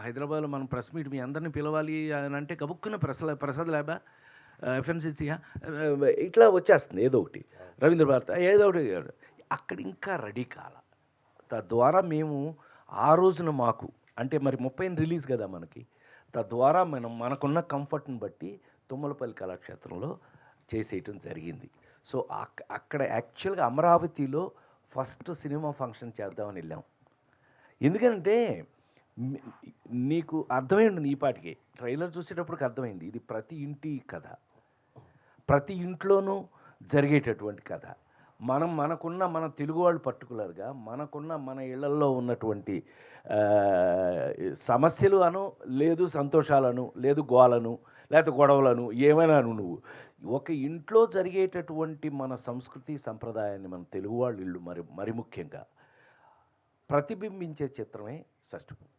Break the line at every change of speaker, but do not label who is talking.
హైదరాబాద్‌లో మనం press meet me అందరిని పిలవాలి అని అంటే గబుక్కున ప్రసాద్ ల్యాబా? ఎఫ్ఎన్‌సీసీయా? ఇట్లా వచ్చేస్తుంది ఏదో ఒకటి. రవీంద్ర భారత ఏదో ఒకటి. అక్కడ ఇంకా రెడీ కాల. తద్వారా మేము ఆ రోజున మాకు అంటే మరి 30న రిలీజ్ కదా మనకి. తద్వారా మనం మనకున్న కంఫర్ట్‌ని బట్టి తుమ్మలపల్లి కళాక్షేత్రంలో చేసేయటం జరిగింది. సో, అక్కడ యాక్చువల్‌గా అమరావతిలో ఫస్ట్ సినిమా ఫంక్షన్ చేద్దామని వెళ్ళాం. ఎందుకంటే మి నీకు అర్థమై ఉంటుంది ఈ పాటికే. ట్రైలర్ చూసేటప్పటికి అర్థమైంది. ఇది ప్రతి ఇంటి కథ. ప్రతి ఇంట్లోనూ జరిగేటటువంటి కథ. మనకున్న మన తెలుగు వాళ్ళు పర్టిక్యులర్‌గా మనకున్న మన ఇళ్లల్లో ఉన్నటువంటి సమస్యలు లేదు సంతోషాలను, లేదు గోలను, లేకపోతే గొడవలను ఏమైనా నువ్వు. ఒక ఇంట్లో జరిగేటటువంటి మన సంస్కృతి, సంప్రదాయాన్ని మన తెలుగు వాళ్ళ ఇళ్ళు మరి ముఖ్యంగా ప్రతిబింబించే చిత్రమే షష్టిపూర్తి.